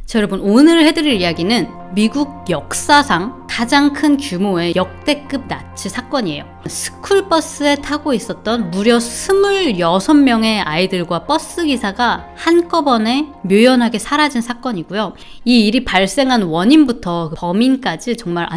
자, 여러분, 오늘 해드릴 이야기는 미국 역사상 가장 큰 규모의 역대급 나치 사건이에요. 스쿨버스에 타고 있었던 무려 26명의 아이들과 버스 기사가 한꺼번에 묘연하게 사라진 사건이고요. 이 일이 발생한 원인부터 범인까지 정말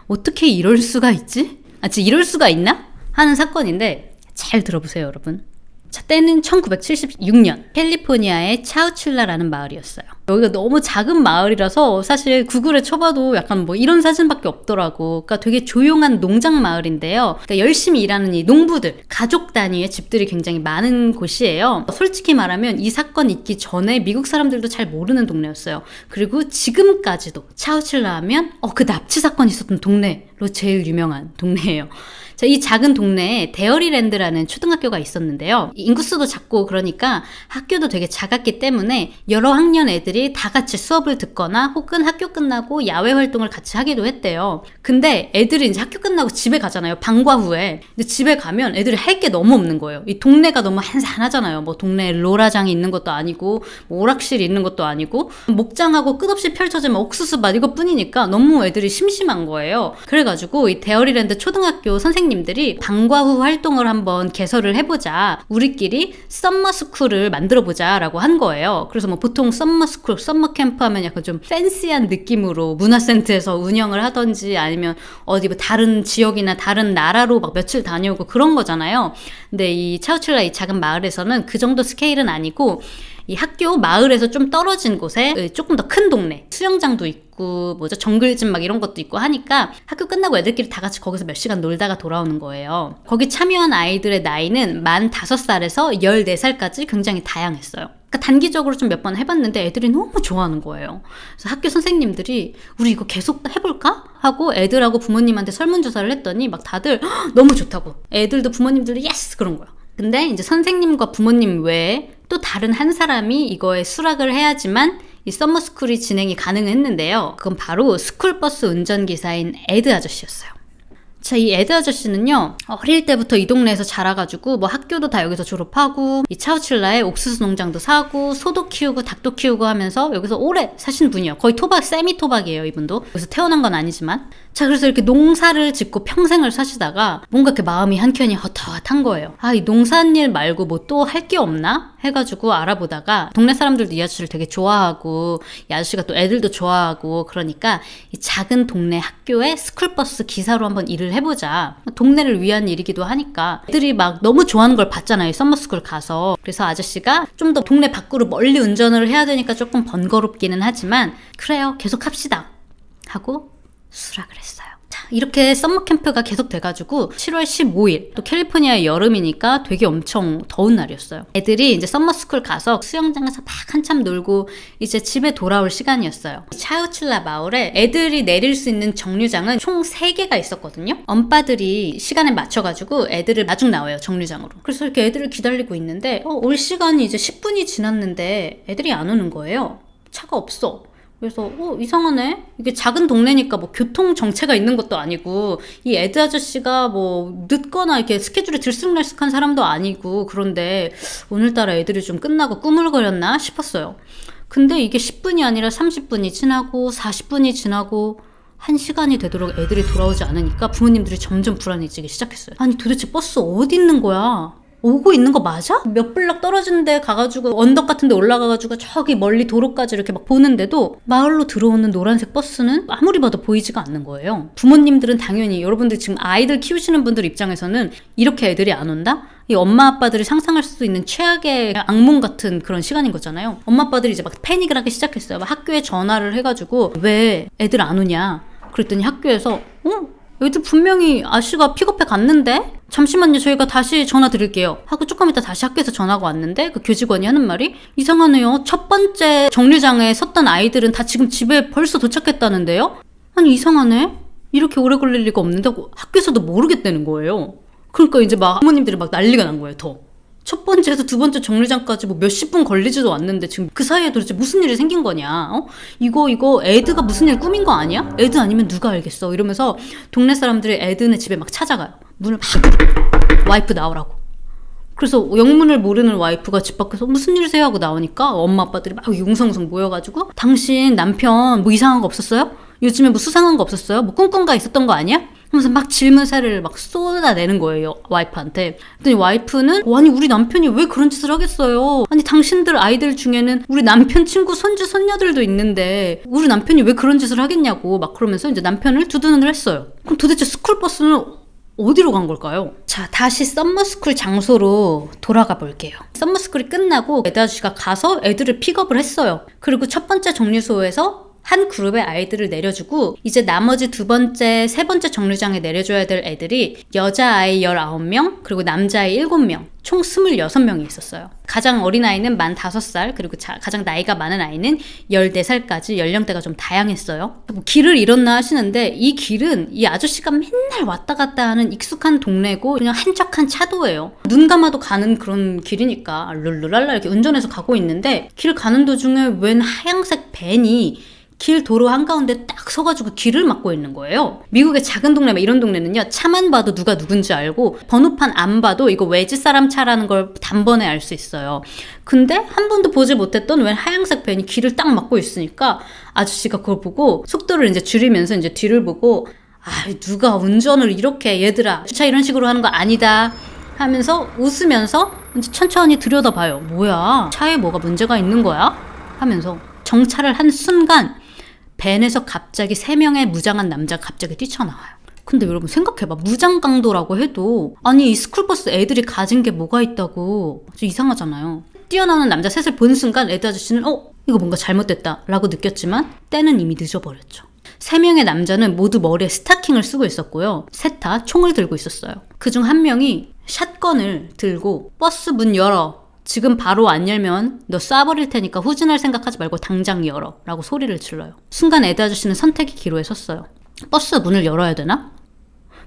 어떻게 이럴 수가 있지? 이럴 수가 있나? 하는 사건인데 잘 들어보세요, 여러분. 자, 때는 1976년 캘리포니아의 차우칠라라는 마을이었어요. 여기가 너무 작은 마을이라서 사실 구글에 쳐봐도 약간 이런 사진밖에 없더라고. 그러니까 되게 조용한 농장 마을인데요. 그러니까 열심히 일하는 이 농부들, 가족 단위의 집들이 굉장히 많은 곳이에요. 솔직히 말하면 이 사건 있기 전에 미국 사람들도 잘 모르는 동네였어요. 그리고 지금까지도 차우칠라 하면 그 납치 사건 있었던 동네로 제일 유명한 동네예요. 자, 이 작은 동네에 데어리랜드라는 초등학교가 있었는데요. 인구수도 작고 그러니까 학교도 되게 작았기 때문에 여러 학년 애들이 다 같이 수업을 듣거나 혹은 학교 끝나고 야외 활동을 같이 하기도 했대요. 근데 애들이 이제 학교 끝나고 집에 가잖아요. 방과 후에. 근데 집에 가면 애들이 할 게 너무 없는 거예요. 이 동네가 너무 한산하잖아요. 동네에 롤라장이 있는 것도 아니고 오락실이 있는 것도 아니고 목장하고 끝없이 펼쳐지면 옥수수밭 이것뿐이니까 너무 애들이 심심한 거예요. 그래가지고 이 데어리랜드 초등학교 선생님들이 방과 후 활동을 한번 개설을 해보자. 우리끼리 썸머스쿨을 만들어보자 라고 한 거예요. 그래서 보통 썸머스쿨, 썸머캠프 하면 약간 좀 팬시한 느낌으로 문화센터에서 운영을 하던지 아니면 어디 다른 지역이나 다른 나라로 며칠 다녀오고 그런 거잖아요. 근데 이 차우칠라 이 작은 마을에서는 그 정도 스케일은 아니고 이 학교 마을에서 좀 떨어진 곳에 조금 더 큰 동네, 수영장도 있고 정글짐 이런 것도 있고 하니까 학교 끝나고 애들끼리 다 같이 거기서 몇 시간 놀다가 돌아오는 거예요. 거기 참여한 아이들의 나이는 만 5살에서 14살까지 굉장히 다양했어요. 그러니까 단기적으로 좀 몇 번 해봤는데 애들이 너무 좋아하는 거예요. 그래서 학교 선생님들이 우리 이거 계속 해볼까? 하고 애들하고 부모님한테 설문조사를 했더니 다들 너무 좋다고. 애들도 부모님들도 예스! 그런 거야. 근데 이제 선생님과 부모님 외에 또 다른 한 사람이 이거에 수락을 해야지만 이 썸머스쿨이 진행이 가능했는데요. 그건 바로 스쿨버스 운전기사인 에드 아저씨였어요. 자, 이 에드 아저씨는요, 어릴 때부터 이 동네에서 자라가지고 학교도 다 여기서 졸업하고 이 차우칠라에 옥수수 농장도 사고 소도 키우고 닭도 키우고 하면서 여기서 오래 사신 분이에요. 거의 세미 토박이에요, 이분도. 여기서 태어난 건 아니지만. 자, 그래서 이렇게 농사를 짓고 평생을 사시다가 뭔가 이렇게 마음이 한켠이 허터한 거예요. 이 농사일 말고 또 할 게 없나? 해가지고 알아보다가 동네 사람들도 이 아저씨를 되게 좋아하고 이 아저씨가 또 애들도 좋아하고 그러니까 이 작은 동네 학교에 스쿨버스 기사로 한번 일을 해보자. 동네를 위한 일이기도 하니까 애들이 너무 좋아하는 걸 봤잖아요. 썸머스쿨 가서. 그래서 아저씨가 좀 더 동네 밖으로 멀리 운전을 해야 되니까 조금 번거롭기는 하지만 그래요, 계속 합시다 하고 수락을 했어요. 자, 이렇게 썸머캠프가 계속 돼가지고 7월 15일 또 캘리포니아의 여름이니까 되게 엄청 더운 날이었어요. 애들이 이제 썸머스쿨 가서 수영장에서 한참 놀고 이제 집에 돌아올 시간이었어요. 차우칠라 마을에 애들이 내릴 수 있는 정류장은 총 3개가 있었거든요. 엄빠들이 시간에 맞춰가지고 애들을 마중 나와요, 정류장으로. 그래서 이렇게 애들을 기다리고 있는데 올 시간이 이제 10분이 지났는데 애들이 안 오는 거예요. 차가 없어. 그래서 이상하네. 이게 작은 동네니까 교통 정체가 있는 것도 아니고 이 에드 아저씨가 늦거나 이렇게 스케줄이 들쑥날쑥한 사람도 아니고 그런데 오늘따라 애들이 좀 끝나고 꾸물거렸나 싶었어요. 근데 이게 10분이 아니라 30분이 지나고 40분이 지나고 1시간이 되도록 애들이 돌아오지 않으니까 부모님들이 점점 불안해지기 시작했어요. 도대체 버스 어디 있는 거야? 오고 있는 거 맞아? 몇 블럭 떨어진 데 가가지고 언덕 같은 데 올라가가지고 저기 멀리 도로까지 이렇게 보는데도 마을로 들어오는 노란색 버스는 아무리 봐도 보이지가 않는 거예요. 부모님들은 당연히 여러분들 지금 아이들 키우시는 분들 입장에서는 이렇게 애들이 안 온다? 이 엄마 아빠들이 상상할 수 있는 최악의 악몽 같은 그런 시간인 거잖아요. 엄마 아빠들이 이제 패닉을 하기 시작했어요. 학교에 전화를 해가지고 왜 애들 안 오냐? 그랬더니 학교에서 애들 분명히 아저씨가 픽업해 갔는데 잠시만요, 저희가 다시 전화 드릴게요 하고 조금 이따 다시 학교에서 전화가 왔는데 그 교직원이 하는 말이 이상하네요. 첫 번째 정류장에 섰던 아이들은 다 지금 집에 벌써 도착했다는데요? 이상하네. 이렇게 오래 걸릴 리가 없는데 학교에서도 모르겠다는 거예요. 그러니까 이제 부모님들이 난리가 난 거예요. 더 첫 번째에서 두 번째 정류장까지 몇십 분 걸리지도 않는데 지금 그 사이에 도대체 무슨 일이 생긴 거냐? 이거 애드가 무슨 일 꾸민 거 아니야? 애드 아니면 누가 알겠어? 이러면서 동네 사람들이 애드네 집에 찾아가요. 문을 와이프 나오라고. 그래서 영문을 모르는 와이프가 집 밖에서 무슨 일이세요 하고 나오니까 엄마 아빠들이 막 웅성웅성 모여가지고 당신 남편 뭐 이상한 거 없었어요? 요즘에 뭐 수상한 거 없었어요? 뭐 꿍꿍가 있었던 거 아니야? 하면서 막 질문세를 막 쏟아내는 거예요, 와이프한테. 그랬더니 와이프는 아니 우리 남편이 왜 그런 짓을 하겠어요? 아니 당신들 아이들 중에는 우리 남편 친구 손주 손녀들도 있는데 우리 남편이 왜 그런 짓을 하겠냐고 막 그러면서 이제 남편을 두둔을 했어요. 그럼 도대체 스쿨버스는 어디로 간 걸까요? 자, 다시 썸머스쿨 장소로 돌아가 볼게요. 썸머스쿨이 끝나고 에드 아저씨가 가서 애들을 픽업을 했어요. 그리고 첫 번째 정류소에서 한 그룹의 아이들을 내려주고 이제 나머지 두 번째, 세 번째 정류장에 내려줘야 될 애들이 여자아이 19명 그리고 남자아이 7명 총 26명이 있었어요. 가장 어린 아이는 만 5살 그리고 가장 나이가 많은 아이는 14살까지 연령대가 좀 다양했어요. 뭐 길을 잃었나 하시는데 이 길은 이 아저씨가 맨날 왔다 갔다 하는 익숙한 동네고 그냥 한적한 차도예요. 눈 감아도 가는 그런 길이니까 룰루랄라 이렇게 운전해서 가고 있는데 길 가는 도중에 웬 하얀색 밴이 길 도로 한가운데 딱 서가지고 길을 막고 있는 거예요. 미국의 작은 동네 이런 동네는요 차만 봐도 누가 누군지 알고 번호판 안 봐도 이거 외지 사람 차라는 걸 단번에 알 수 있어요. 근데 한 번도 보지 못했던 웬 하얀색 밴이 길을 딱 막고 있으니까 아저씨가 그걸 보고 속도를 이제 줄이면서 이제 뒤를 보고 누가 운전을 이렇게 얘들아 주차 이런 식으로 하는 거 아니다 하면서 웃으면서 이제 천천히 들여다봐요. 뭐야 차에 뭐가 문제가 있는 거야? 하면서 정차를 한 순간 밴에서 갑자기 3명의 무장한 남자가 갑자기 뛰쳐나와요. 근데 여러분 생각해봐. 무장강도라고 해도 아니 이 스쿨버스 애들이 가진 게 뭐가 있다고 좀 이상하잖아요. 뛰어나오는 남자 셋을 보는 순간 에드 아저씨는 이거 뭔가 잘못됐다 라고 느꼈지만 때는 이미 늦어버렸죠. 3명의 남자는 모두 머리에 스타킹을 쓰고 있었고요. 셋 다 총을 들고 있었어요. 그중 한 명이 샷건을 들고 버스 문 열어. 지금 바로 안 열면 너 쏴버릴 테니까 후진할 생각하지 말고 당장 열어 라고 소리를 질러요. 순간 에드 아저씨는 선택의 기로에 섰어요. 버스 문을 열어야 되나?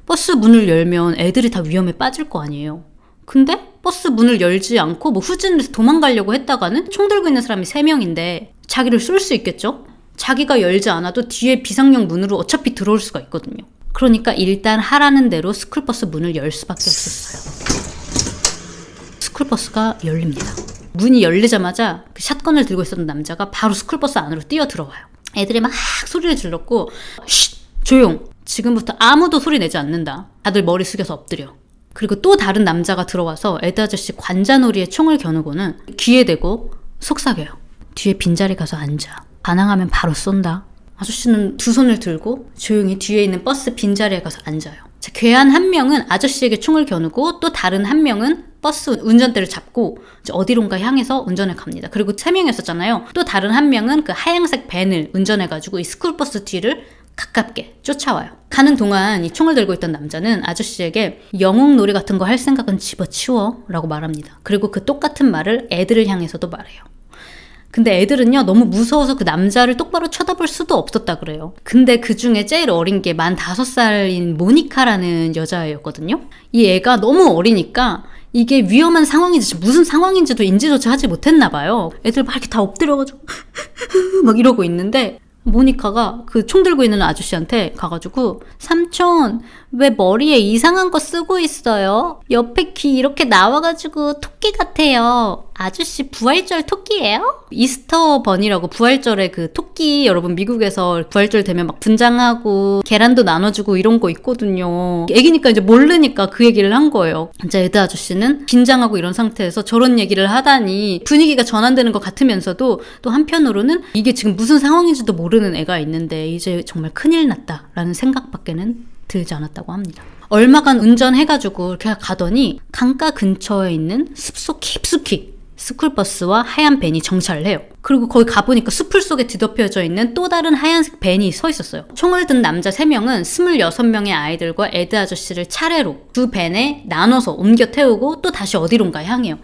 버스 문을 열면 애들이 다 위험에 빠질 거 아니에요. 근데 버스 문을 열지 않고 뭐 후진을 해서 도망가려고 했다가는 총 들고 있는 사람이 3명인데 자기를 쏠 수 있겠죠? 자기가 열지 않아도 뒤에 비상용 문으로 어차피 들어올 수가 있거든요. 그러니까 일단 하라는 대로 스쿨버스 문을 열 수밖에 없었어요. 스쿨버스가 열립니다. 문이 열리자마자 그 샷건을 들고 있었던 남자가 바로 스쿨버스 안으로 뛰어 들어와요. 애들이 막 소리를 질렀고 쉿! 조용! 지금부터 아무도 소리 내지 않는다. 다들 머리 숙여서 엎드려. 그리고 또 다른 남자가 들어와서 에드 아저씨 관자놀이에 총을 겨누고는 귀에 대고 속삭여요. 뒤에 빈자리 가서 앉아. 반항하면 바로 쏜다. 아저씨는 두 손을 들고 조용히 뒤에 있는 버스 빈자리에 가서 앉아요. 자, 괴한 한 명은 아저씨에게 총을 겨누고 또 다른 한 명은 버스 운전대를 잡고 어디론가 향해서 운전을 갑니다. 그리고 3명이었잖아요. 또 다른 한 명은 그 하얀색 밴을 운전해가지고 이 스쿨버스 뒤를 가깝게 쫓아와요. 가는 동안 이 총을 들고 있던 남자는 아저씨에게 영웅놀이 같은 거 할 생각은 집어치워 라고 말합니다. 그리고 그 똑같은 말을 애들을 향해서도 말해요. 근데 애들은요 너무 무서워서 그 남자를 똑바로 쳐다볼 수도 없었다 그래요. 근데 그 중에 제일 어린 게 만 5살인 모니카라는 여자애였거든요. 이 애가 너무 어리니까 이게 위험한 상황인지 무슨 상황인지도 인지조차 하지 못했나 봐요. 애들 막 이렇게 다 엎드려가지고 막 이러고 있는데 모니카가 그 총 들고 있는 아저씨한테 가가지고 삼촌 왜 머리에 이상한 거 쓰고 있어요? 옆에 귀 이렇게 나와가지고 토끼 같아요. 아저씨 부활절 토끼예요? 이스터 버니라고 부활절에 그 토끼 여러분 미국에서 부활절 되면 막 분장하고 계란도 나눠주고 이런 거 있거든요. 애기니까 이제 모르니까 그 얘기를 한 거예요. 이제 에드 아저씨는 긴장하고 이런 상태에서 저런 얘기를 하다니 분위기가 전환되는 것 같으면서도 또 한편으로는 이게 지금 무슨 상황인지도 모르는 애가 있는데 이제 정말 큰일 났다라는 생각밖에는 들지 않았다고 합니다. 얼마간 운전해가지고 이렇게 가더니 강가 근처에 있는 숲속 깊숙이 스쿨버스와 하얀 밴이 정차를 해요. 그리고 거기 가보니까 숲을 속에 뒤덮여져 있는 또 다른 하얀색 밴이 서 있었어요. 총을 든 남자 3명은 26명의 아이들과 에드 아저씨를 차례로 두 밴에 나눠서 옮겨 태우고 또 다시 어디론가 향해요.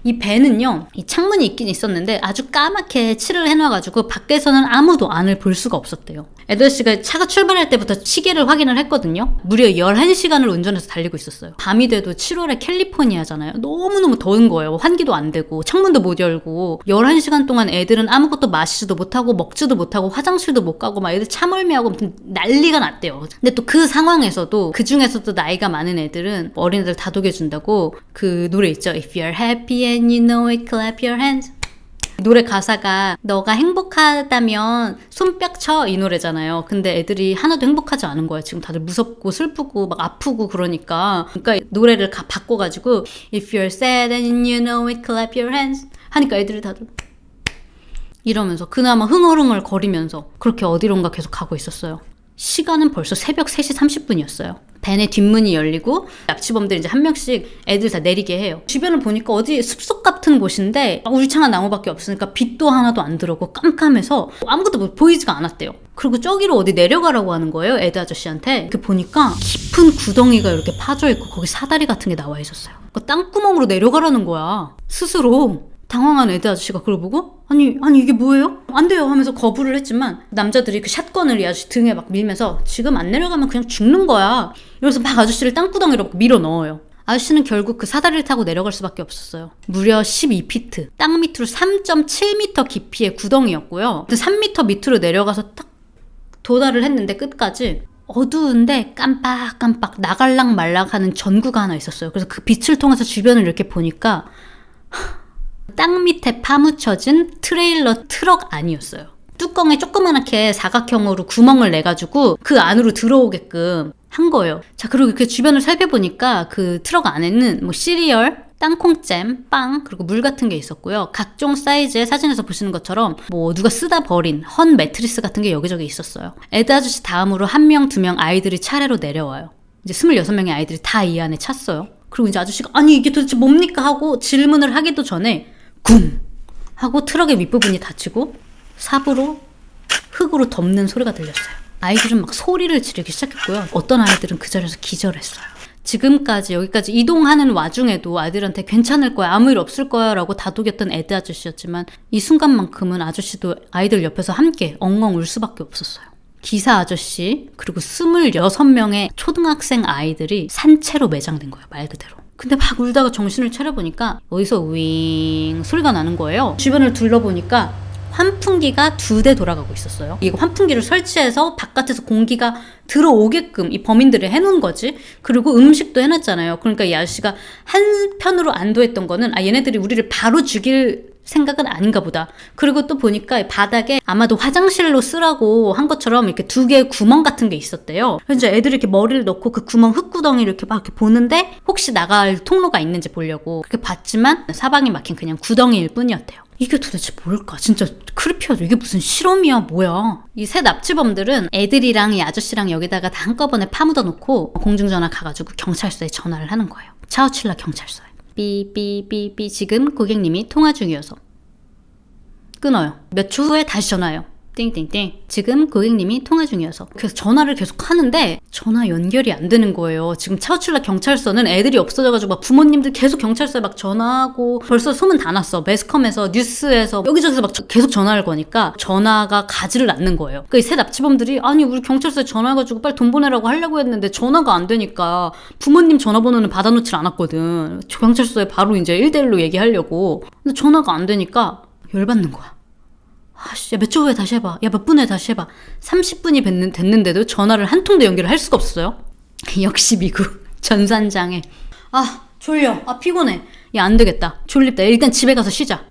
이 배는요, 이 창문이 있긴 있었는데 아주 까맣게 칠을 해놔가지고 밖에서는 아무도 안을 볼 수가 없었대요. 에드씨가 차가 출발할 때부터 시계를 확인을 했거든요. 무려 11시간을 운전해서 달리고 있었어요. 밤이 돼도 7월에 캘리포니아잖아요. 너무너무 더운 거예요. 환기도 안 되고 창문도 못 열고 11시간 동안 애들은 아무것도 마시지도 못하고 먹지도 못하고 화장실도 못 가고 막 애들 차멀미하고 아무튼 난리가 났대요. 근데 또 그 상황에서도 그 중에서도 나이가 많은 애들은 어린애들 다독여준다고 그 노래 있죠. If you're happy and you know it, clap your hands. 노래 가사가 너가 행복하다면 손뼉 쳐 이 노래잖아요. 근데 애들이 하나도 행복하지 않은 거야. 지금 다들 무섭고 슬프고 막 아프고 그러니까 노래를 바꿔가지고 If you're sad and you know it, clap your hands 하니까 애들이 다들 이러면서 그나마 흥얼흥얼 거리면서 그렇게 어디론가 계속 가고 있었어요. 시간은 벌써 새벽 3시 30분이었어요. 밴의 뒷문이 열리고 납치범들이 이제 한 명씩 애들 다 내리게 해요. 주변을 보니까 어디 숲속 같은 곳인데 울창한 나무밖에 없으니까 빛도 하나도 안 들어오고 깜깜해서 아무것도 보이지가 않았대요. 그리고 저기로 어디 내려가라고 하는 거예요. 에드 아저씨한테. 그 보니까 깊은 구덩이가 이렇게 파져있고 거기 사다리 같은 게 나와 있었어요. 그 땅구멍으로 내려가라는 거야. 스스로. 당황한 에드 아저씨가 그걸 보고 아니 이게 뭐예요? 안 돼요 하면서 거부를 했지만 남자들이 그 샷건을 이 아저씨 등에 막 밀면서 지금 안 내려가면 그냥 죽는 거야. 이러면서 막 아저씨를 땅구덩이로 밀어 넣어요. 아저씨는 결국 그 사다리를 타고 내려갈 수밖에 없었어요. 무려 12피트, 땅 밑으로 3.7m 깊이의 구덩이였고요. 3m 밑으로 내려가서 딱 도달을 했는데 끝까지 어두운데 깜빡깜빡 나갈락 말락하는 전구가 하나 있었어요. 그래서 그 빛을 통해서 주변을 이렇게 보니까 땅 밑에 파묻혀진 트레일러 트럭 안이었어요. 뚜껑에 조그맣게 사각형으로 구멍을 내가지고 그 안으로 들어오게끔 한 거예요. 자, 그리고 이렇게 주변을 살펴보니까 그 트럭 안에는 뭐 시리얼, 땅콩잼, 빵, 그리고 물 같은 게 있었고요. 각종 사이즈의 사진에서 보시는 것처럼 뭐 누가 쓰다 버린 헌 매트리스 같은 게 여기저기 있었어요. 에드 아저씨 다음으로 1명, 2명 아이들이 차례로 내려와요. 이제 26명의 아이들이 다 이 안에 찼어요. 그리고 이제 아저씨가 아니 이게 도대체 뭡니까 하고 질문을 하기도 전에 쿵! 하고 트럭의 윗부분이 닫히고 삽으로 흙으로 덮는 소리가 들렸어요. 아이들은 막 소리를 지르기 시작했고요. 어떤 아이들은 그 자리에서 기절했어요. 지금까지 여기까지 이동하는 와중에도 아이들한테 괜찮을 거야, 아무 일 없을 거야 라고 다독였던 에드 아저씨였지만 이 순간만큼은 아저씨도 아이들 옆에서 함께 엉엉 울 수밖에 없었어요. 기사 아저씨 그리고 26명의 초등학생 아이들이 산채로 매장된 거예요. 말 그대로. 근데 막 울다가 정신을 차려보니까 어디서 윙 소리가 나는 거예요. 주변을 둘러보니까 환풍기가 2대 돌아가고 있었어요. 이거 환풍기를 설치해서 바깥에서 공기가 들어오게끔 이 범인들이 해놓은 거지. 그리고 음식도 해놨잖아요. 그러니까 이 아저씨가 한편으로 안도했던 거는 얘네들이 우리를 바로 죽일 생각은 아닌가 보다. 그리고 또 보니까 바닥에 아마도 화장실로 쓰라고 한 것처럼 이렇게 2개의 구멍 같은 게 있었대요. 그래서 애들이 이렇게 머리를 넣고 그 구멍 흙구덩이를 이렇게 막 이렇게 보는데 혹시 나갈 통로가 있는지 보려고 그렇게 봤지만 사방이 막힌 그냥 구덩이일 뿐이었대요. 이게 도대체 뭘까? 진짜 크리피하죠. 이게 무슨 실험이야 뭐야. 이 세 납치범들은 애들이랑 이 아저씨랑 여기다가 다 한꺼번에 파묻어 놓고 공중전화 가가지고 경찰서에 전화를 하는 거예요. 차우칠라 경찰서에. 삐삐삐삐 지금 고객님이 통화 중이어서 끊어요. 몇 초 후에 다시 전화해요. 띵띵띵 지금 고객님이 통화 중이어서. 그래서 전화를 계속 하는데 전화 연결이 안 되는 거예요. 지금 차우칠라 경찰서는 애들이 없어져가지고 막 부모님들 계속 경찰서에 막 전화하고 벌써 소문 다 났어. 매스컴에서 뉴스에서 여기저기서 막 계속 전화를 거니까 전화가 가지를 않는 거예요. 그러니까 이 세 납치범들이 아니 우리 경찰서에 전화해가지고 빨리 돈 보내라고 하려고 했는데 전화가 안 되니까 부모님 전화번호는 받아놓질 않았거든. 경찰서에 바로 이제 1대1로 얘기하려고. 근데 전화가 안 되니까 열받는 거야. 아씨, 야, 몇 초 후에 다시 해봐. 야, 몇 분 후에 다시 해봐. 30분이 됐는데도 전화를 한 통도 연결을 할 수가 없어요. 역시 미국 전산장애. 아, 졸려. 아, 피곤해. 야, 안 되겠다. 졸립다. 일단 집에 가서 쉬자.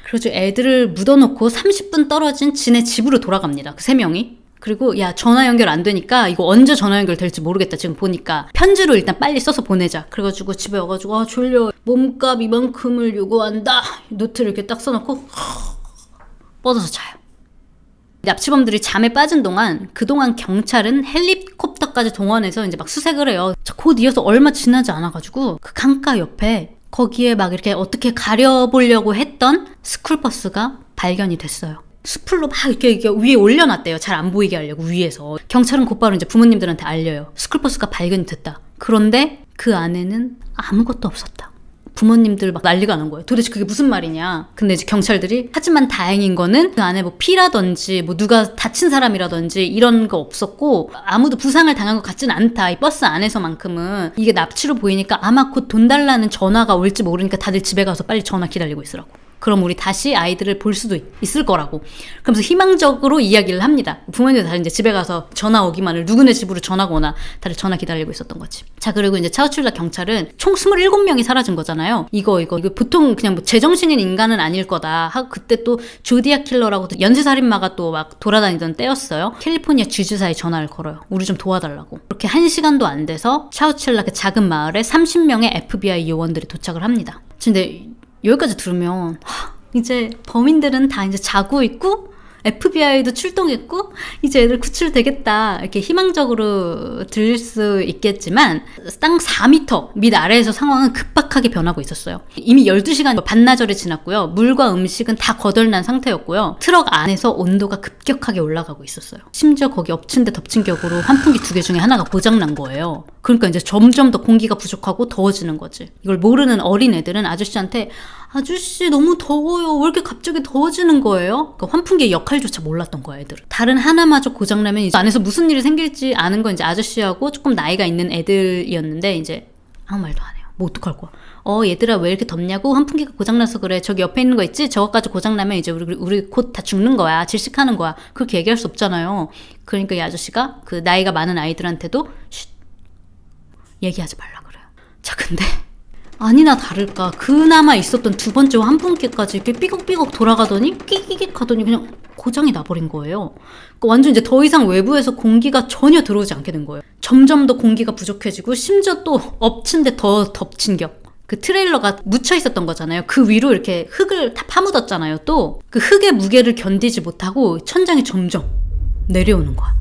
그래서 애들을 묻어놓고 30분 떨어진 지네 집으로 돌아갑니다. 그 3명이. 그리고 야, 전화 연결 안 되니까 이거 언제 전화 연결 될지 모르겠다. 지금 보니까 편지로 일단 빨리 써서 보내자. 그래가지고 집에 와가지고 아, 졸려. 몸값 이만큼을 요구한다. 노트를 이렇게 딱 써놓고 뻗어서 자요. 납치범들이 잠에 빠진 동안 그동안 경찰은 헬리콥터까지 동원해서 이제 막 수색을 해요. 곧 이어서 얼마 지나지 않아가지고 그 강가 옆에 거기에 막 이렇게 어떻게 가려보려고 했던 스쿨버스가 발견이 됐어요. 수풀로 막 이렇게 위에 올려놨대요. 잘 안 보이게 하려고 위에서. 경찰은 곧바로 이제 부모님들한테 알려요. 스쿨버스가 발견이 됐다. 그런데 그 안에는 아무것도 없었다. 부모님들 막 난리가 난 거예요. 도대체 그게 무슨 말이냐. 근데 이제 경찰들이 하지만 다행인 거는 그 안에 뭐 피라든지 뭐 누가 다친 사람이라든지 이런 거 없었고 아무도 부상을 당한 것 같지는 않다. 이 버스 안에서만큼은 이게 납치로 보이니까 아마 곧 돈 달라는 전화가 올지 모르니까 다들 집에 가서 빨리 전화 기다리고 있으라고. 그럼 우리 다시 아이들을 볼 수도 있을 거라고. 그러면서 희망적으로 이야기를 합니다. 부모님들 다 이제 집에 가서 전화 오기만을 누구네 집으로 전화가 오나 다들 전화 기다리고 있었던 거지. 자, 그리고 이제 차우출라 경찰은 총 27명이 사라진 거잖아요. 이거 보통 그냥 뭐 제정신인 인간은 아닐 거다 하고 그때 또 조디악 킬러라고 연쇄살인마가 또 막 돌아다니던 때였어요. 캘리포니아 주지사에 전화를 걸어요. 우리 좀 도와달라고. 그렇게 1시간도 안 돼서 차우출라 그 작은 마을에 30명의 FBI 요원들이 도착을 합니다. 근데 여기까지 들으면 이제 범인들은 다 이제 자고 있고 FBI도 출동했고 이제 애들 구출되겠다 이렇게 희망적으로 들릴 수 있겠지만 땅 4m 밑아래에서 상황은 급박하게 변하고 있었어요. 이미 12시간 반나절이 지났고요. 물과 음식은 다 거덜난 상태였고요. 트럭 안에서 온도가 급격하게 올라가고 있었어요. 심지어 거기 엎친 데 덮친 격으로 환풍기 2개 중에 하나가 고장난 거예요. 그러니까 이제 점점 더 공기가 부족하고 더워지는 거지. 이걸 모르는 어린 애들은 아저씨한테 아저씨 너무 더워요. 왜 이렇게 갑자기 더워지는 거예요? 그러니까 환풍기의 역할조차 몰랐던 거야, 애들은. 다른 하나마저 고장나면 이제 안에서 무슨 일이 생길지 아는 건 이제 아저씨하고 조금 나이가 있는 애들이었는데 이제 아무 말도 안 해요. 뭐 어떡할 거야. 얘들아 왜 이렇게 덥냐고? 환풍기가 고장나서 그래. 저기 옆에 있는 거 있지? 저거까지 고장나면 이제 우리 곧 다 죽는 거야. 질식하는 거야. 그렇게 얘기할 수 없잖아요. 그러니까 이 아저씨가 그 나이가 많은 아이들한테도 쉿, 얘기하지 말라 그래요. 자, 근데 아니나 다를까 그나마 있었던 두 번째 환풍기까지 이렇게 삐걱삐걱 돌아가더니 끼기익 하더니 그냥 고장이 나버린 거예요. 그러니까 완전 이제 더 이상 외부에서 공기가 전혀 들어오지 않게 된 거예요. 점점 더 공기가 부족해지고 심지어 또 엎친 데 더 덮친 격. 그 트레일러가 묻혀 있었던 거잖아요. 그 위로 이렇게 흙을 다 파묻었잖아요. 또 그 흙의 무게를 견디지 못하고 천장이 점점 내려오는 거야.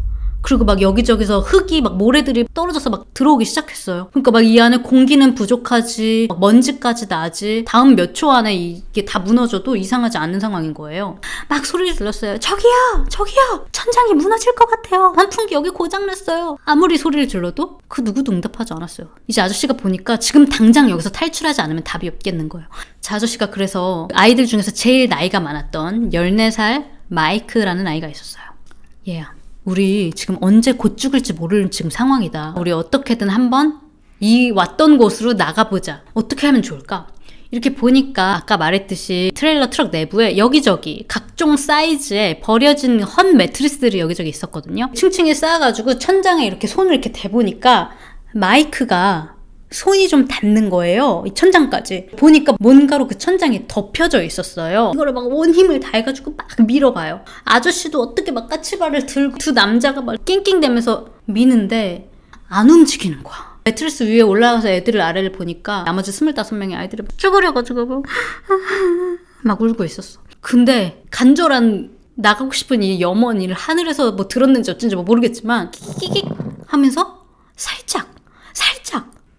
그리고 막 여기저기서 흙이 막 모래들이 떨어져서 막 들어오기 시작했어요. 그러니까 막 이 안에 공기는 부족하지, 막 먼지까지 나지, 다음 몇 초 안에 이게 다 무너져도 이상하지 않는 상황인 거예요. 막 소리를 질렀어요. 저기요! 천장이 무너질 것 같아요. 환풍기 여기 고장났어요. 아무리 소리를 질러도 그 누구도 응답하지 않았어요. 이제 아저씨가 보니까 지금 당장 여기서 탈출하지 않으면 답이 없겠는 거예요. 자, 아저씨가 그래서 아이들 중에서 제일 나이가 많았던 14살 마이크라는 아이가 있었어요. 얘야. 우리 지금 언제 곧 죽을지 모르는 지금 상황이다. 우리 어떻게든 한번 이 왔던 곳으로 나가보자. 어떻게 하면 좋을까? 이렇게 보니까 아까 말했듯이 트레일러 트럭 내부에 여기저기 각종 사이즈의 버려진 헌 매트리스들이 여기저기 있었거든요. 층층이 쌓아가지고 천장에 이렇게 손을 이렇게 대보니까 마이크가 손이 좀 닿는 거예요. 이 천장까지. 보니까 뭔가로 그 천장이 덮여져 있었어요. 이거를 막 온 힘을 다해가지고 막 밀어봐요. 아저씨도 어떻게 막 까치발을 들고 두 남자가 막 낑낑대면서 미는데 안 움직이는 거야. 매트리스 위에 올라가서 애들을 아래를 보니까 나머지 25명의 아이들이 쭈그려가지고 막 울고 있었어. 근데 간절한 나가고 싶은 이 염원이를 하늘에서 뭐 들었는지 어쩐지 뭐 모르겠지만 끼익 하면서 살짝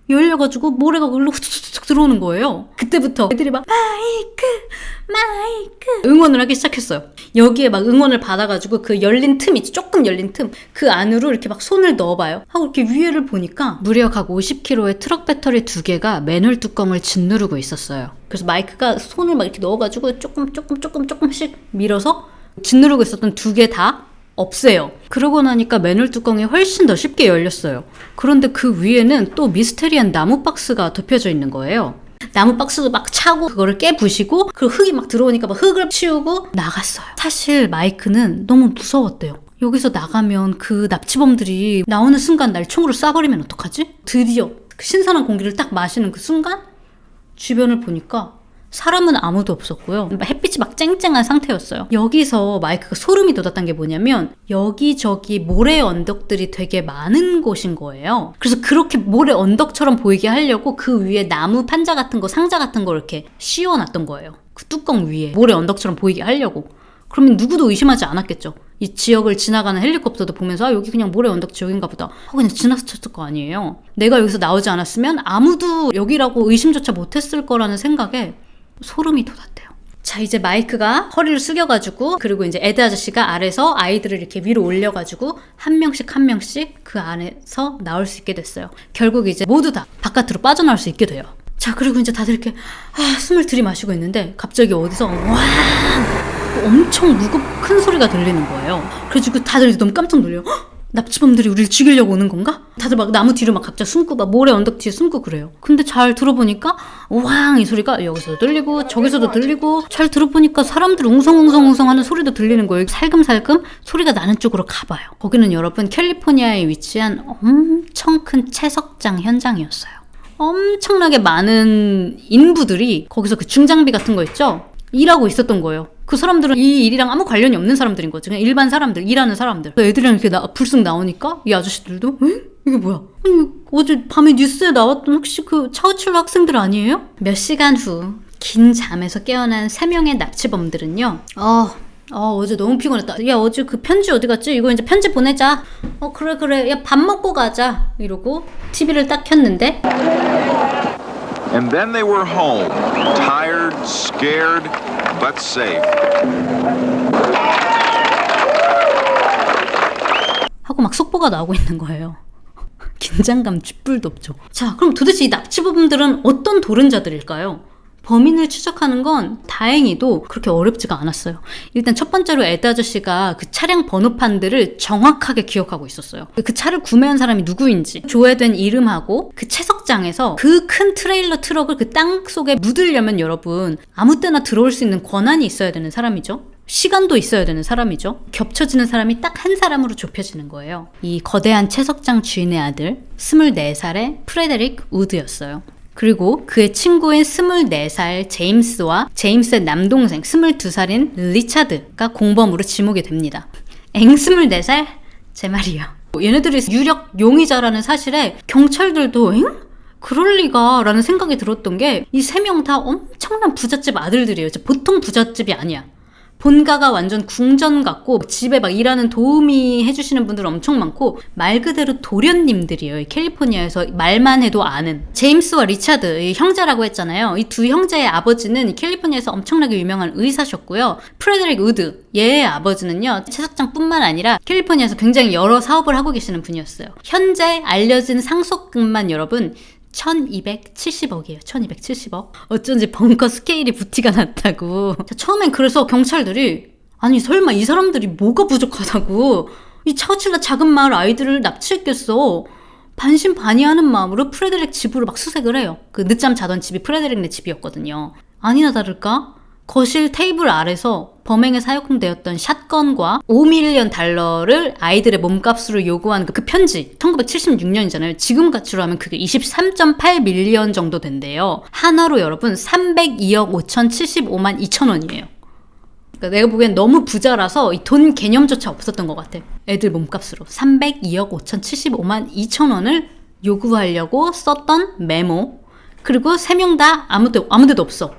열려가지고 모래가 글로 후툭 들어오는 거예요. 그때부터 애들이 막 마이크 응원을 하기 시작했어요. 여기에 막 응원을 받아가지고 그 열린 틈 있지, 조금 열린 틈, 그 안으로 이렇게 막 손을 넣어봐요. 하고 이렇게 위에를 보니까 무려 각 50kg의 트럭 배터리 2개가 맨홀 뚜껑을 짓누르고 있었어요. 그래서 마이크가 손을 막 이렇게 넣어가지고 조금씩 밀어서 짓누르고 있었던 2개 다 없애요. 그러고 나니까 맨홀 뚜껑이 훨씬 더 쉽게 열렸어요. 그런데 그 위에는 또 미스테리한 나무 박스가 덮여져 있는 거예요. 나무 박스도 막 차고 그거를 깨부시고 그 흙이 막 들어오니까 막 흙을 치우고 나갔어요. 사실 마이크는 너무 무서웠대요. 여기서 나가면 그 납치범들이 나오는 순간 날 총으로 쏴버리면 어떡하지? 드디어 그 신선한 공기를 딱 마시는 그 순간 주변을 보니까 사람은 아무도 없었고요. 햇빛이 막 쨍쨍한 상태였어요. 여기서 마이크가 소름이 돋았던 게 뭐냐면 여기저기 모래 언덕들이 되게 많은 곳인 거예요. 그래서 그렇게 모래 언덕처럼 보이게 하려고 그 위에 나무 판자 같은 거, 상자 같은 거 이렇게 씌워놨던 거예요. 그 뚜껑 위에 모래 언덕처럼 보이게 하려고. 그러면 누구도 의심하지 않았겠죠. 이 지역을 지나가는 헬리콥터도 보면서 여기 그냥 모래 언덕 지역인가 보다 하고 그냥 지나쳤을 거 아니에요. 내가 여기서 나오지 않았으면 아무도 여기라고 의심조차 못했을 거라는 생각에 소름이 돋았대요. 자, 이제 마이크가 허리를 숙여가지고 그리고 이제 에드 아저씨가 아래서 아이들을 이렇게 위로 올려가지고 한 명씩 그 안에서 나올 수 있게 됐어요. 결국 이제 모두 다 바깥으로 빠져나올 수 있게 돼요. 자, 그리고 이제 다들 이렇게 숨을 들이마시고 있는데 갑자기 어디서 와 엄청 무겁고 큰 소리가 들리는 거예요. 그래가지고 다들 너무 깜짝 놀래요. 납치범들이 우리를 죽이려고 오는 건가? 다들 막 나무 뒤로 막 갑자기 숨고 막 모래 언덕 뒤에 숨고 그래요. 근데 잘 들어보니까 왕 이 소리가 여기서도 들리고 저기서도 들리고, 잘 들어보니까 사람들 웅성웅성 하는 소리도 들리는 거예요. 살금살금 소리가 나는 쪽으로 가봐요. 거기는 여러분 캘리포니아에 위치한 엄청 큰 채석장 현장이었어요. 엄청나게 많은 인부들이 거기서 그 중장비 같은 거 있죠? 일하고 있었던 거예요. 그 사람들은 이 일이랑 아무 관련이 없는 사람들인 거죠. 그냥 일반 사람들, 일하는 사람들. 애들이랑 이렇게 불쑥 나오니까 이 아저씨들도 이게 뭐야? 어제 밤에 뉴스에 나왔던 혹시 그 차우칠러 학생들 아니에요? 몇 시간 후 긴 잠에서 깨어난 3명의 납치범들은요. 어제 너무 피곤했다. 야, 어제 그 편지 어디 갔지? 이거 이제 편지 보내자. 그래. 야, 밥 먹고 가자. 이러고 TV를 딱 켰는데 And then they were home, tired, scared, but safe. 하고 막 속보가 나오고 있는 거예요. 긴장감 쥐뿔도 없죠. 자, 그럼 도대체 이 납치범들은 어떤 도른자들일까요? 범인을 추적하는 건 다행히도 그렇게 어렵지가 않았어요. 일단 첫 번째로 에드 아저씨가 그 차량 번호판들을 정확하게 기억하고 있었어요. 그 차를 구매한 사람이 누구인지, 조회된 이름하고 그 채석장에서 그 큰 트레일러 트럭을 그 땅 속에 묻으려면 여러분 아무 때나 들어올 수 있는 권한이 있어야 되는 사람이죠. 시간도 있어야 되는 사람이죠. 겹쳐지는 사람이 딱 한 사람으로 좁혀지는 거예요. 이 거대한 채석장 주인의 아들 24살의 프레데릭 우드였어요. 그리고 그의 친구인 24살 제임스와 제임스의 남동생 22살인 리차드가 공범으로 지목이 됩니다. 24살? 제 말이요. 얘네들이 유력 용의자라는 사실에 경찰들도 그럴 리가 라는 생각이 들었던 게, 이 3명 다 엄청난 부잣집 아들들이에요. 보통 부잣집이 아니야. 본가가 완전 궁전 같고 집에 막 일하는 도우미 해주시는 분들 엄청 많고 말 그대로 도련님들이에요. 이 캘리포니아에서 말만 해도 아는. 제임스와 리차드, 이 형제라고 했잖아요. 이 두 형제의 아버지는 캘리포니아에서 엄청나게 유명한 의사셨고요. 프레데릭 우드, 얘의 아버지는요, 채석장뿐만 아니라 캘리포니아에서 굉장히 여러 사업을 하고 계시는 분이었어요. 현재 알려진 상속금만 여러분 1270억이에요. 1270억. 어쩐지 벙커 스케일이 부티가 났다고. 처음엔 그래서 경찰들이 아니 설마 이 사람들이 뭐가 부족하다고 이 차우칠러 작은 마을 아이들을 납치했겠어. 반신반의하는 마음으로 프레데릭 집으로 막 수색을 해요. 그 늦잠 자던 집이 프레데릭네 집이었거든요. 아니나 다를까 거실 테이블 아래서 범행에 사용되었던 샷건과 $5밀리언을 아이들의 몸값으로 요구한 그 편지, 1976년이잖아요. 지금 가치로 하면 그게 23.8밀리언 정도 된대요. 하나로 여러분 302억 5,075만 2천 원이에요. 그러니까 내가 보기엔 너무 부자라서 이 돈 개념조차 없었던 것 같아. 애들 몸값으로 302억 5,075만 2천 원을 요구하려고 썼던 메모. 그리고 3명 다 아무 데도 없어.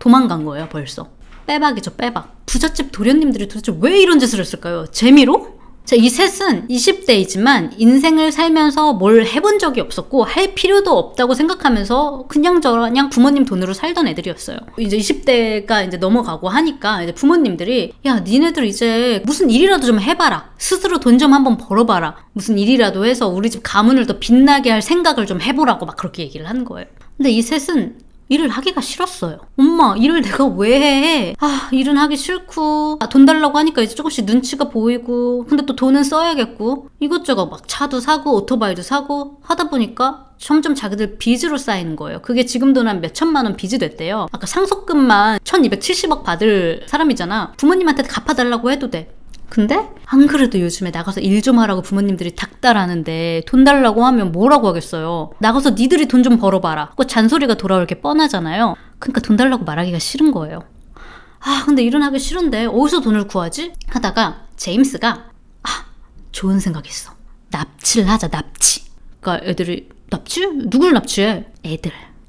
도망간 거예요, 벌써. 빼박이죠, 빼박. 부잣집 도련님들이 도대체 왜 이런 짓을 했을까요? 재미로? 자, 이 셋은 20대이지만 인생을 살면서 뭘 해본 적이 없었고 할 필요도 없다고 생각하면서 그냥 부모님 돈으로 살던 애들이었어요. 이제 20대가 이제 넘어가고 하니까 이제 부모님들이 야, 니네들 이제 무슨 일이라도 좀 해봐라. 스스로 돈 좀 한번 벌어봐라. 무슨 일이라도 해서 우리 집 가문을 더 빛나게 할 생각을 좀 해보라고 막 그렇게 얘기를 하는 거예요. 근데 이 셋은 일을 하기가 싫었어요. 엄마, 일을 내가 왜 해? 일은 하기 싫고, 돈 달라고 하니까 이제 조금씩 눈치가 보이고, 근데 또 돈은 써야겠고, 이것저것 막 차도 사고, 오토바이도 사고, 하다 보니까 점점 자기들 빚으로 쌓이는 거예요. 그게 지금 돈 한 몇 천만 원 빚이 됐대요. 아까 상속금만 1270억 받을 사람이잖아. 부모님한테 갚아달라고 해도 돼. 근데 안 그래도 요즘에 나가서 일 좀 하라고 부모님들이 닥달하는데 돈 달라고 하면 뭐라고 하겠어요. 나가서 니들이 돈 좀 벌어봐라. 그 잔소리가 돌아올 게 뻔하잖아요. 그러니까 돈 달라고 말하기가 싫은 거예요. 근데 일은 하기 싫은데 어디서 돈을 구하지? 하다가 제임스가 좋은 생각 있어. 납치를 하자, 납치. 그러니까 애들이 납치? 누굴 납치해?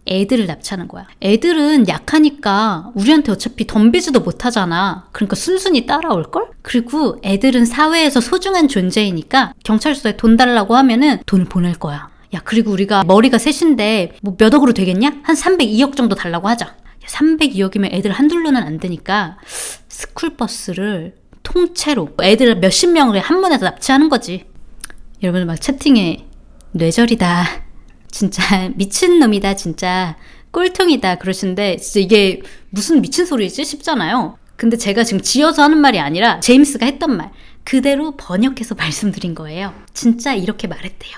애들을 납치하는 거야. 애들은 약하니까 우리한테 어차피 덤비지도 못하잖아. 그러니까 순순히 따라올걸? 그리고 애들은 사회에서 소중한 존재이니까 경찰서에 돈 달라고 하면은 돈을 보낼 거야. 야, 그리고 우리가 머리가 셋인데 뭐 몇 억으로 되겠냐? 한 302억 정도 달라고 하자. 302억이면 애들 한둘로는 안 되니까 스쿨버스를 통째로 애들 몇십 명을 한 번에 다 납치하는 거지. 여러분 막 채팅에 뇌절이다. 진짜 미친놈이다 진짜. 꼴통이다 그러시는데 진짜 이게 무슨 미친 소리지 싶잖아요. 근데 제가 지금 지어서 하는 말이 아니라 제임스가 했던 말 그대로 번역해서 말씀드린 거예요. 진짜 이렇게 말했대요.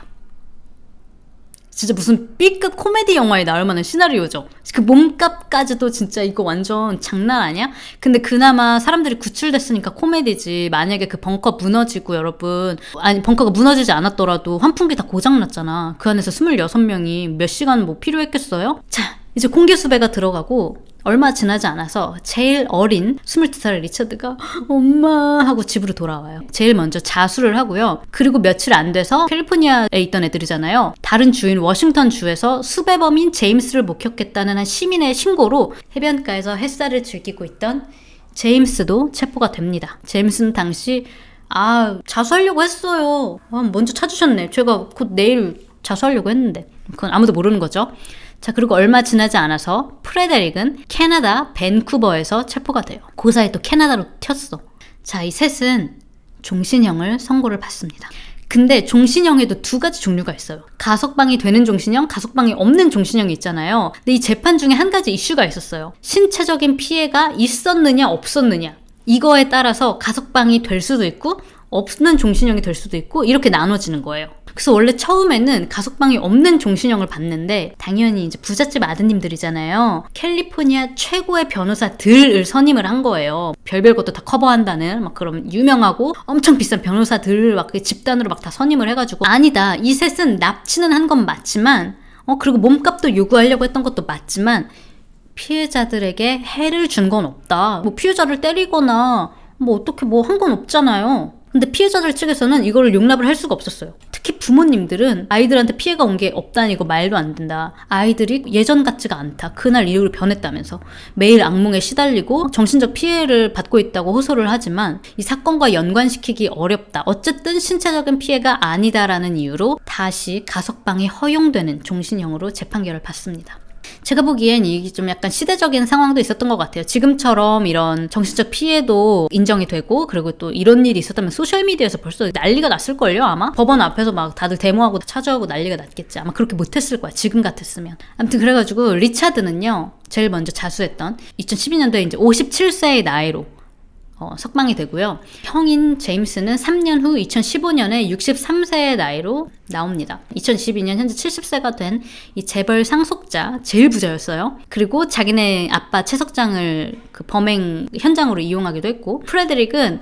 진짜 무슨 B급 코미디 영화에 나올 만한 시나리오죠. 그 몸값까지도 진짜 이거 완전 장난 아니야? 근데 그나마 사람들이 구출됐으니까 코미디지. 만약에 그 벙커 무너지고 여러분, 아니 벙커가 무너지지 않았더라도 환풍기 다 고장났잖아. 그 안에서 26명이 몇 시간 뭐 필요했겠어요? 자, 이제 공개 수배가 들어가고 얼마 지나지 않아서 제일 어린 22살 리처드가 엄마 하고 집으로 돌아와요. 제일 먼저 자수를 하고요. 그리고 며칠 안 돼서 캘리포니아에 있던 애들이잖아요. 다른 주인 워싱턴 주에서 수배범인 제임스를 목격했다는 한 시민의 신고로 해변가에서 햇살을 즐기고 있던 제임스도 체포가 됩니다. 제임스는 당시 자수하려고 했어요. 먼저 찾으셨네. 제가 곧 내일 자수하려고 했는데 그건 아무도 모르는 거죠. 자, 그리고 얼마 지나지 않아서 프레데릭은 캐나다 밴쿠버에서 체포가 돼요. 그 사이 또 캐나다로 튀었어. 자, 이 셋은 종신형을 선고를 받습니다. 근데 종신형에도 두 가지 종류가 있어요. 가석방이 되는 종신형, 가석방이 없는 종신형이 있잖아요. 근데 이 재판 중에 한 가지 이슈가 있었어요. 신체적인 피해가 있었느냐 없었느냐. 이거에 따라서 가석방이 될 수도 있고 없는 종신형이 될 수도 있고 이렇게 나눠지는 거예요. 그래서 원래 처음에는 가석방이 없는 종신형을 받는데 당연히 이제 부잣집 아드님들이잖아요. 캘리포니아 최고의 변호사들을 선임을 한 거예요. 별별 것도 다 커버한다는 막 그런 유명하고 엄청 비싼 변호사들 막 집단으로 막 다 선임을 해가지고 아니다. 이 셋은 납치는 한 건 맞지만 그리고 몸값도 요구하려고 했던 것도 맞지만 피해자들에게 해를 준 건 없다. 뭐 피해자를 때리거나 뭐 어떻게 뭐 한 건 없잖아요. 근데 피해자들 측에서는 이거를 용납을 할 수가 없었어요. 특히 부모님들은 아이들한테 피해가 온 게 없다니 이거 말도 안 된다. 아이들이 예전 같지가 않다. 그날 이후로 변했다면서. 매일 악몽에 시달리고 정신적 피해를 받고 있다고 호소를 하지만 이 사건과 연관시키기 어렵다. 어쨌든 신체적인 피해가 아니다라는 이유로 다시 가석방이 허용되는 종신형으로 재판결을 받습니다. 제가 보기엔 이게 좀 약간 시대적인 상황도 있었던 것 같아요. 지금처럼 이런 정신적 피해도 인정이 되고 그리고 또 이런 일이 있었다면 소셜미디어에서 벌써 난리가 났을걸요 아마? 법원 앞에서 막 다들 데모하고 찾아오고 난리가 났겠지. 아마 그렇게 못했을 거야 지금 같았으면. 아무튼 그래가지고 리차드는요 제일 먼저 자수했던 2012년도에 이제 57세의 나이로 석방이 되고요. 형인 제임스는 3년 후 2015년에 63세의 나이로 나옵니다. 2012년 현재 70세가 된 이 재벌 상속자, 제일 부자였어요. 그리고 자기네 아빠 채석장을 그 범행 현장으로 이용하기도 했고 프레데릭은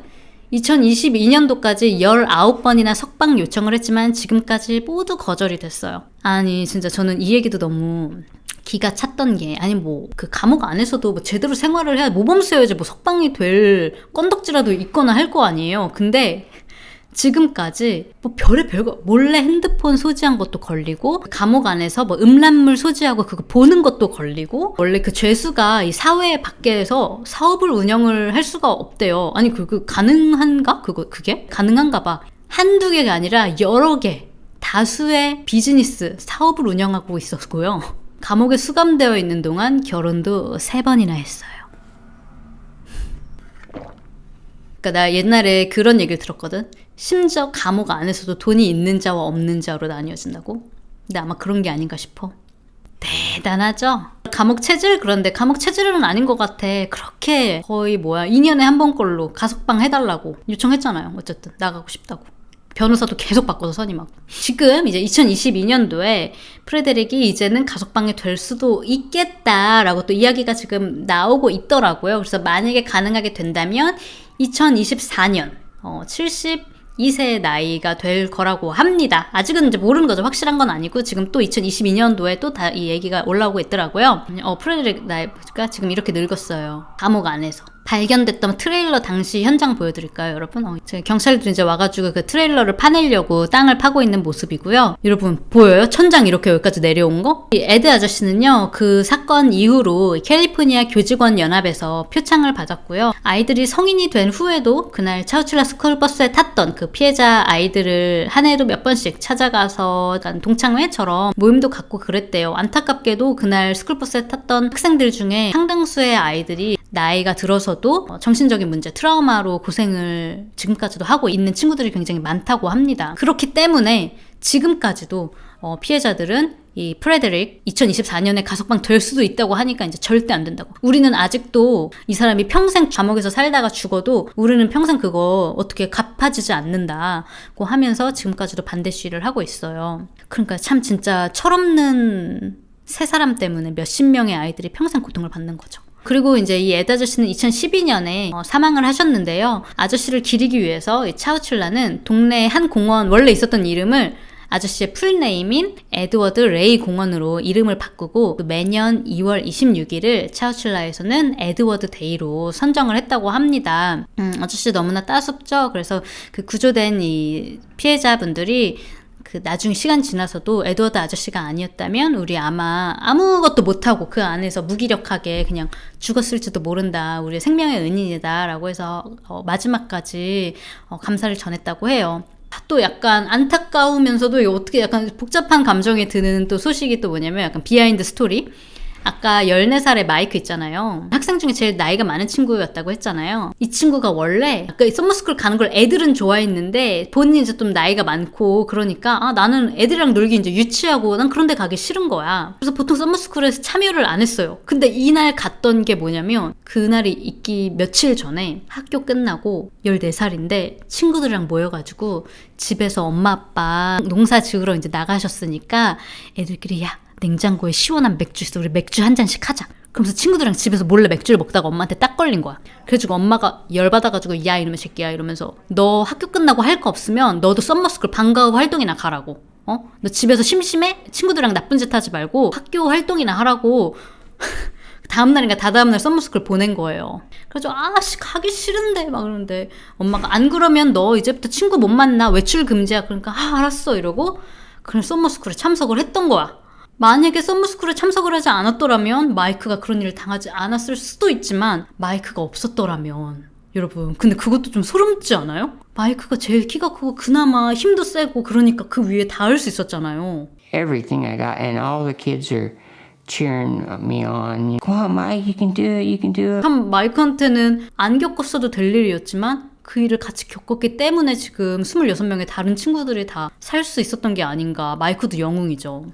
2022년도까지 19번이나 석방 요청을 했지만 지금까지 모두 거절이 됐어요. 아니 진짜 저는 이 얘기도 너무 기가 찼던 게 아니 뭐 그 감옥 안에서도 뭐 제대로 생활을 해야 모범수여야지 뭐 석방이 될 건덕지라도 있거나 할 거 아니에요. 근데 지금까지 뭐 별거 몰래 핸드폰 소지한 것도 걸리고 감옥 안에서 뭐 음란물 소지하고 그거 보는 것도 걸리고 원래 그 죄수가 이 사회 밖에서 사업을 운영을 할 수가 없대요. 아니 그 가능한가? 그게 가능한가 봐. 한두 개가 아니라 여러 개 다수의 비즈니스 사업을 운영하고 있었고요. 감옥에 수감되어 있는 동안 결혼도 3번이나 했어요. 그러니까 나 옛날에 그런 얘기를 들었거든. 심지어 감옥 안에서도 돈이 있는 자와 없는 자로 나뉘어진다고? 근데 아마 그런 게 아닌가 싶어. 대단하죠? 감옥 체질? 그런데 감옥 체질은 아닌 것 같아. 그렇게 거의 2년에 한 번 걸로 가석방 해달라고 요청했잖아요. 어쨌든 나가고 싶다고. 변호사도 계속 바꿔서 선임하고. 지금 이제 2022년도에 프레데릭이 이제는 가석방이 될 수도 있겠다라고 또 이야기가 지금 나오고 있더라고요. 그래서 만약에 가능하게 된다면 2024년 72세의 나이가 될 거라고 합니다. 아직은 이제 모르는 거죠. 확실한 건 아니고 지금 또 2022년도에 또 다 이 얘기가 올라오고 있더라고요. 프레데릭 나이가 지금 이렇게 늙었어요. 감옥 안에서. 발견됐던 트레일러 당시 현장 보여드릴까요, 여러분? 경찰들이 이제 와가지고 그 트레일러를 파내려고 땅을 파고 있는 모습이고요. 여러분 보여요? 천장 이렇게 여기까지 내려온 거? 이 에드 아저씨는요, 그 사건 이후로 캘리포니아 교직원 연합에서 표창을 받았고요. 아이들이 성인이 된 후에도 그날 차우칠라 스쿨버스에 탔던 그 피해자 아이들을 한 해로 몇 번씩 찾아가서 약간 동창회처럼 모임도 갖고 그랬대요. 안타깝게도 그날 스쿨버스에 탔던 학생들 중에 상당수의 아이들이 나이가 들어서도 정신적인 문제, 트라우마로 고생을 지금까지도 하고 있는 친구들이 굉장히 많다고 합니다. 그렇기 때문에 지금까지도 피해자들은 이 프레데릭 2024년에 가석방 될 수도 있다고 하니까 이제 절대 안 된다고. 우리는 아직도 이 사람이 평생 감옥에서 살다가 죽어도 우리는 평생 그거 어떻게 갚아지지 않는다고 하면서 지금까지도 반대 시위를 하고 있어요. 그러니까 참 진짜 철없는 세 사람 때문에 몇십 명의 아이들이 평생 고통을 받는 거죠. 그리고 이제 이 에드 아저씨는 2012년에 사망을 하셨는데요. 아저씨를 기리기 위해서 이 차우칠라는 동네 한 공원, 원래 있었던 이름을 아저씨의 풀네임인 에드워드 레이 공원으로 이름을 바꾸고 매년 2월 26일을 차우칠라에서는 에드워드 데이로 선정을 했다고 합니다. 아저씨 너무나 따숩죠? 그래서 그 구조된 이 피해자분들이 그 나중에 시간 지나서도 에드워드 아저씨가 아니었다면 우리 아마 아무것도 못하고 그 안에서 무기력하게 그냥 죽었을지도 모른다. 우리의 생명의 은인이다. 라고 해서 마지막까지 감사를 전했다고 해요. 또 약간 안타까우면서도 어떻게 약간 복잡한 감정이 드는 또 소식이 또 뭐냐면 약간 비하인드 스토리. 아까 14살의 마이크 있잖아요. 학생 중에 제일 나이가 많은 친구였다고 했잖아요. 이 친구가 원래 아까 서머스쿨 가는 걸 애들은 좋아했는데 본인이 이제 좀 나이가 많고 그러니까 나는 애들이랑 놀기 이제 유치하고 난 그런 데 가기 싫은 거야. 그래서 보통 서머스쿨에서 참여를 안 했어요. 근데 이날 갔던 게 뭐냐면 그날이 있기 며칠 전에 학교 끝나고 14살인데 친구들이랑 모여가지고 집에서 엄마 아빠 농사 지으러 이제 나가셨으니까 애들끼리 야 냉장고에 시원한 맥주 있어. 우리 맥주 한 잔씩 하자. 그러면서 친구들이랑 집에서 몰래 맥주를 먹다가 엄마한테 딱 걸린 거야. 그래가지고 엄마가 열받아가지고 야 이놈의 새끼야 이러면서 너 학교 끝나고 할 거 없으면 너도 썸머스쿨 방과후 활동이나 가라고. 너 집에서 심심해? 친구들이랑 나쁜 짓 하지 말고 학교 활동이나 하라고. 다음날인가 다다음날 썸머스쿨 보낸 거예요. 그래서 가기 싫은데 막 그러는데 엄마가 안 그러면 너 이제부터 친구 못 만나. 외출 금지야. 그러니까 알았어 이러고 그냥 썸머스쿨에 참석을 했던 거야. 만약에 썸머스쿨에 참석을 하지 않았더라면 마이크가 그런 일을 당하지 않았을 수도 있지만 마이크가 없었더라면 여러분 근데 그것도 좀 소름돋지 않아요? 마이크가 제일 키가 크고 그나마 힘도 세고 그러니까 그 위에 닿을 수 있었잖아요. Everything I got and all the kids are cheering me on. Come on, Mike, you can do it, you can do it. 참 마이크한테는 안 겪었어도 될 일이었지만 그 일을 같이 겪었기 때문에 지금 26명의 다른 친구들이 다 살 수 있었던 게 아닌가. 마이크도 영웅이죠.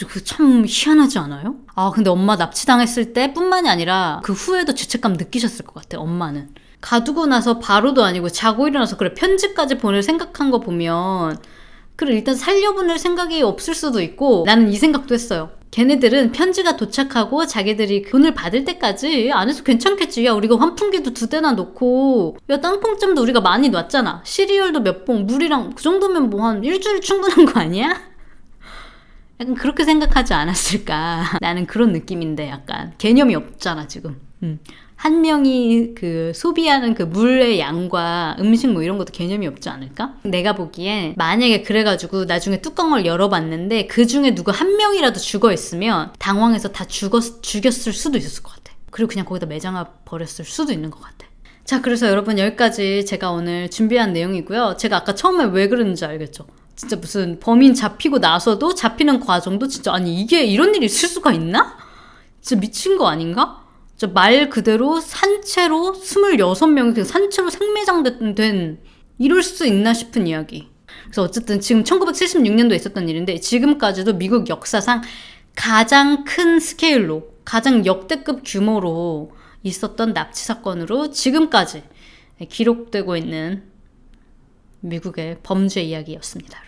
그 참 희한하지 않아요? 근데 엄마 납치당했을 때 뿐만이 아니라 그 후에도 죄책감 느끼셨을 것 같아. 엄마는 가두고 나서 바로도 아니고 자고 일어나서 그래 편지까지 보낼 생각한 거 보면 그래 일단 살려보낼 생각이 없을 수도 있고 나는 이 생각도 했어요. 걔네들은 편지가 도착하고 자기들이 돈을 받을 때까지 안 해서 괜찮겠지. 야 우리가 환풍기도 2대나 놓고 야 땅콩잼도 우리가 많이 놨잖아. 시리얼도 몇 봉 물이랑 그 정도면 뭐 한 일주일 충분한 거 아니야? 약간 그렇게 생각하지 않았을까. 나는 그런 느낌인데 약간 개념이 없잖아 지금. 한 명이 그 소비하는 그 물의 양과 음식 뭐 이런 것도 개념이 없지 않을까? 내가 보기엔 만약에 그래가지고 나중에 뚜껑을 열어봤는데 그 중에 누구 한 명이라도 죽어있으면 당황해서 다 죽였을 수도 있었을 것 같아. 그리고 그냥 거기다 매장아 버렸을 수도 있는 것 같아. 자 그래서 여러분 여기까지 제가 오늘 준비한 내용이고요. 제가 아까 처음에 왜 그랬는지 알겠죠? 진짜 무슨 범인 잡히고 나서도 잡히는 과정도 진짜 아니 이게 이런 일이 있을 수가 있나? 진짜 미친 거 아닌가? 진짜 말 그대로 산채로 26명이 산채로 생매장된 이럴 수 있나 싶은 이야기. 그래서 어쨌든 지금 1976년도에 있었던 일인데 지금까지도 미국 역사상 가장 큰 스케일로 가장 역대급 규모로 있었던 납치 사건으로 지금까지 기록되고 있는 미국의 범죄 이야기였습니다.